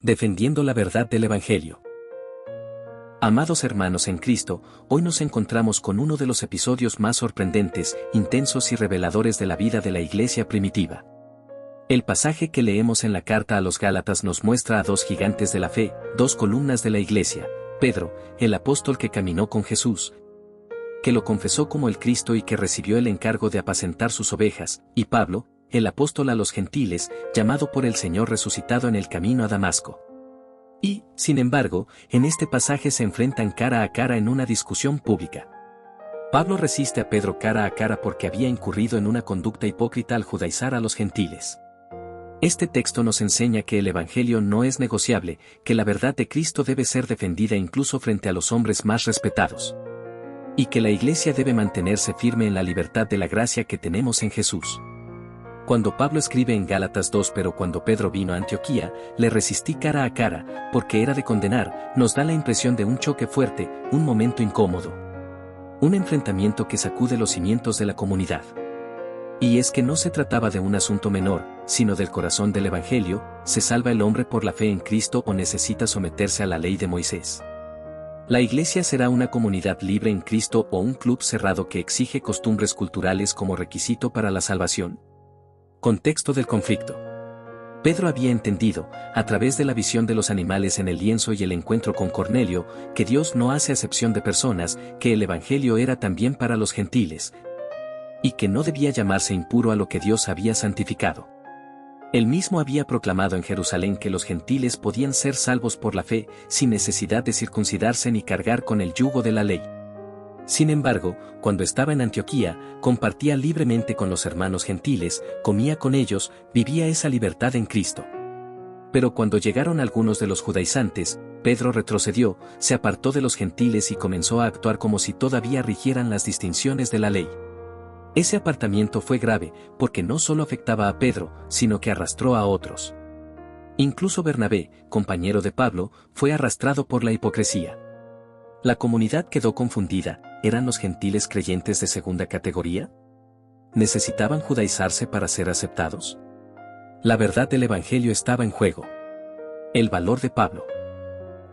Defendiendo la verdad del Evangelio. Amados hermanos en Cristo, hoy nos encontramos con uno de los episodios más sorprendentes, intensos y reveladores de la vida de la iglesia primitiva. El pasaje que leemos en la carta a los Gálatas nos muestra a dos gigantes de la fe, dos columnas de la iglesia: Pedro, el apóstol que caminó con Jesús, que lo confesó como el Cristo y que recibió el encargo de apacentar sus ovejas, y Pablo, el apóstol a los gentiles, llamado por el Señor resucitado en el camino a Damasco. Y, sin embargo, en este pasaje se enfrentan cara a cara en una discusión pública. Pablo resiste a Pedro cara a cara porque había incurrido en una conducta hipócrita al judaizar a los gentiles. Este texto nos enseña que el Evangelio no es negociable, que la verdad de Cristo debe ser defendida incluso frente a los hombres más respetados. Y que la iglesia debe mantenerse firme en la libertad de la gracia que tenemos en Jesús. Cuando Pablo escribe en Gálatas 2: pero cuando Pedro vino a Antioquía, le resistí cara a cara, porque era de condenar, nos da la impresión de un choque fuerte, un momento incómodo. Un enfrentamiento que sacude los cimientos de la comunidad. Y es que no se trataba de un asunto menor, sino del corazón del Evangelio: ¿se salva el hombre por la fe en Cristo o necesita someterse a la ley de Moisés? ¿La iglesia será una comunidad libre en Cristo o un club cerrado que exige costumbres culturales como requisito para la salvación? Contexto del conflicto. Pedro había entendido, a través de la visión de los animales en el lienzo y el encuentro con Cornelio, que Dios no hace acepción de personas, que el Evangelio era también para los gentiles, y que no debía llamarse impuro a lo que Dios había santificado. Él mismo había proclamado en Jerusalén que los gentiles podían ser salvos por la fe, sin necesidad de circuncidarse ni cargar con el yugo de la ley. Sin embargo, cuando estaba en Antioquía, compartía libremente con los hermanos gentiles, comía con ellos, vivía esa libertad en Cristo. Pero cuando llegaron algunos de los judaizantes, Pedro retrocedió, se apartó de los gentiles y comenzó a actuar como si todavía rigieran las distinciones de la ley. Ese apartamiento fue grave, porque no solo afectaba a Pedro, sino que arrastró a otros. Incluso Bernabé, compañero de Pablo, fue arrastrado por la hipocresía. La comunidad quedó confundida. ¿Eran los gentiles creyentes de segunda categoría? ¿Necesitaban judaizarse para ser aceptados? La verdad del Evangelio estaba en juego. El valor de Pablo.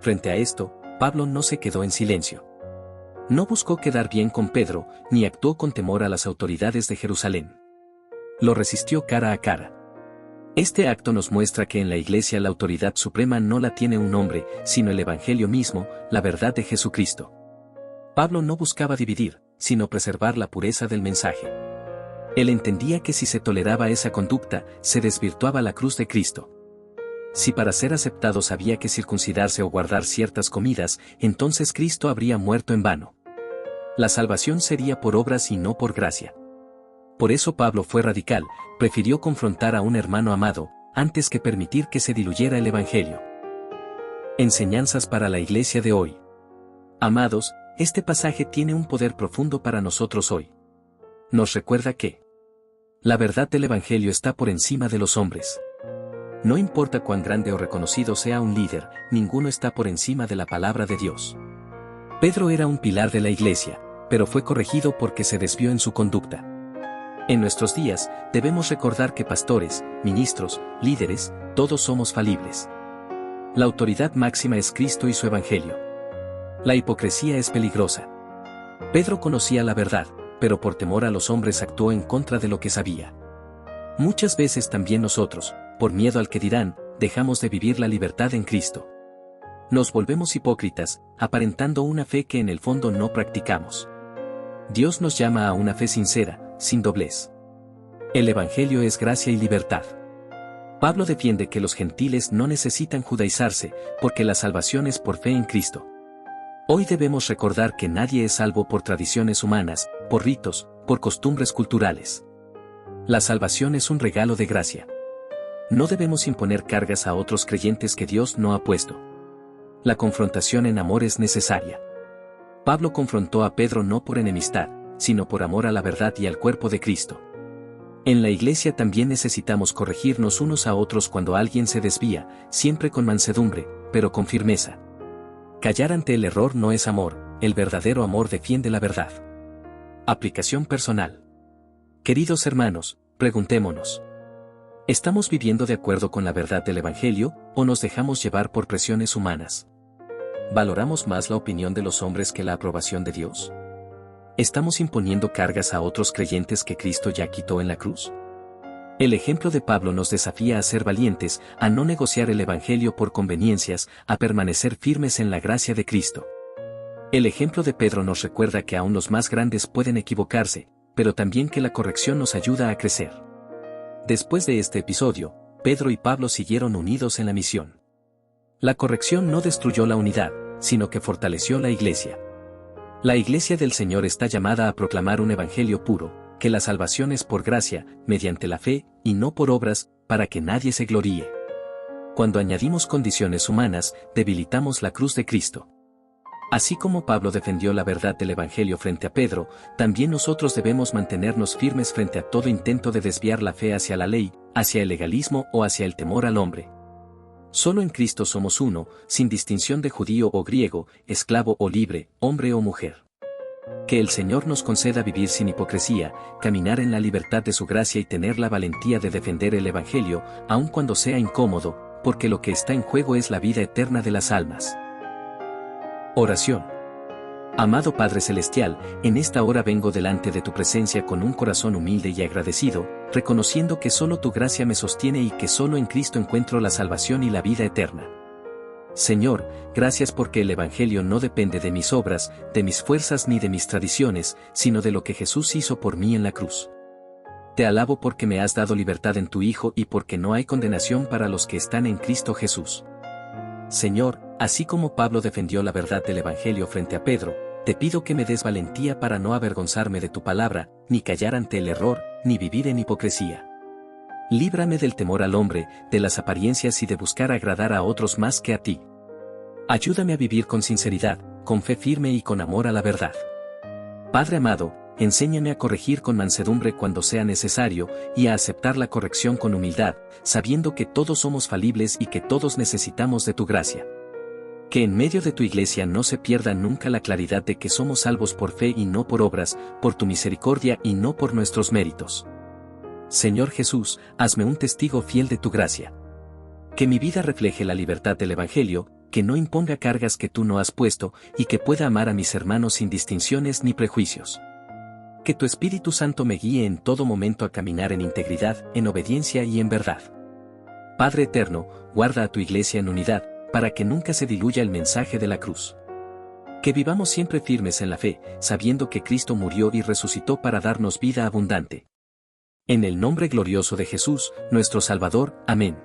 Frente a esto, Pablo no se quedó en silencio. No buscó quedar bien con Pedro, ni actuó con temor a las autoridades de Jerusalén. Lo resistió cara a cara. Este acto nos muestra que en la iglesia la autoridad suprema no la tiene un hombre, sino el Evangelio mismo, la verdad de Jesucristo. Pablo no buscaba dividir, sino preservar la pureza del mensaje. Él entendía que si se toleraba esa conducta, se desvirtuaba la cruz de Cristo. Si para ser aceptados había que circuncidarse o guardar ciertas comidas, entonces Cristo habría muerto en vano. La salvación sería por obras y no por gracia. Por eso Pablo fue radical, prefirió confrontar a un hermano amado, antes que permitir que se diluyera el Evangelio. Enseñanzas para la iglesia de hoy. Amados, este pasaje tiene un poder profundo para nosotros hoy. Nos recuerda que la verdad del Evangelio está por encima de los hombres. No importa cuán grande o reconocido sea un líder, ninguno está por encima de la palabra de Dios. Pedro era un pilar de la iglesia, pero fue corregido porque se desvió en su conducta. En nuestros días, debemos recordar que pastores, ministros, líderes, todos somos falibles. La autoridad máxima es Cristo y su Evangelio. La hipocresía es peligrosa. Pedro conocía la verdad, pero por temor a los hombres actuó en contra de lo que sabía. Muchas veces también nosotros, por miedo al que dirán, dejamos de vivir la libertad en Cristo. Nos volvemos hipócritas, aparentando una fe que en el fondo no practicamos. Dios nos llama a una fe sincera, sin doblez. El Evangelio es gracia y libertad. Pablo defiende que los gentiles no necesitan judaizarse, porque la salvación es por fe en Cristo. Hoy debemos recordar que nadie es salvo por tradiciones humanas, por ritos, por costumbres culturales. La salvación es un regalo de gracia. No debemos imponer cargas a otros creyentes que Dios no ha puesto. La confrontación en amor es necesaria. Pablo confrontó a Pedro no por enemistad, sino por amor a la verdad y al cuerpo de Cristo. En la iglesia también necesitamos corregirnos unos a otros cuando alguien se desvía, siempre con mansedumbre, pero con firmeza. Callar ante el error no es amor, el verdadero amor defiende la verdad. Aplicación personal. Queridos hermanos, preguntémonos: ¿Estamos viviendo de acuerdo con la verdad del Evangelio o nos dejamos llevar por presiones humanas? ¿Valoramos más la opinión de los hombres que la aprobación de Dios? ¿Estamos imponiendo cargas a otros creyentes que Cristo ya quitó en la cruz? El ejemplo de Pablo nos desafía a ser valientes, a no negociar el Evangelio por conveniencias, a permanecer firmes en la gracia de Cristo. El ejemplo de Pedro nos recuerda que aún los más grandes pueden equivocarse, pero también que la corrección nos ayuda a crecer. Después de este episodio, Pedro y Pablo siguieron unidos en la misión. La corrección no destruyó la unidad, sino que fortaleció la iglesia. La iglesia del Señor está llamada a proclamar un evangelio puro, que la salvación es por gracia, mediante la fe, y no por obras, para que nadie se gloríe. Cuando añadimos condiciones humanas, debilitamos la cruz de Cristo. Así como Pablo defendió la verdad del evangelio frente a Pedro, también nosotros debemos mantenernos firmes frente a todo intento de desviar la fe hacia la ley, hacia el legalismo o hacia el temor al hombre. Solo en Cristo somos uno, sin distinción de judío o griego, esclavo o libre, hombre o mujer. Que el Señor nos conceda vivir sin hipocresía, caminar en la libertad de su gracia y tener la valentía de defender el Evangelio, aun cuando sea incómodo, porque lo que está en juego es la vida eterna de las almas. Oración. Amado Padre Celestial, en esta hora vengo delante de tu presencia con un corazón humilde y agradecido, reconociendo que solo tu gracia me sostiene y que solo en Cristo encuentro la salvación y la vida eterna. Señor, gracias porque el Evangelio no depende de mis obras, de mis fuerzas ni de mis tradiciones, sino de lo que Jesús hizo por mí en la cruz. Te alabo porque me has dado libertad en tu Hijo y porque no hay condenación para los que están en Cristo Jesús. Señor, así como Pablo defendió la verdad del Evangelio frente a Pedro, te pido que me des valentía para no avergonzarme de tu palabra, ni callar ante el error, ni vivir en hipocresía. Líbrame del temor al hombre, de las apariencias y de buscar agradar a otros más que a ti. Ayúdame a vivir con sinceridad, con fe firme y con amor a la verdad. Padre amado, enséñame a corregir con mansedumbre cuando sea necesario, y a aceptar la corrección con humildad, sabiendo que todos somos falibles y que todos necesitamos de tu gracia. Que en medio de tu iglesia no se pierda nunca la claridad de que somos salvos por fe y no por obras, por tu misericordia y no por nuestros méritos. Señor Jesús, hazme un testigo fiel de tu gracia. Que mi vida refleje la libertad del Evangelio, que no imponga cargas que tú no has puesto, y que pueda amar a mis hermanos sin distinciones ni prejuicios. Que tu Espíritu Santo me guíe en todo momento a caminar en integridad, en obediencia y en verdad. Padre eterno, guarda a tu iglesia en unidad, para que nunca se diluya el mensaje de la cruz. Que vivamos siempre firmes en la fe, sabiendo que Cristo murió y resucitó para darnos vida abundante. En el nombre glorioso de Jesús, nuestro Salvador. Amén.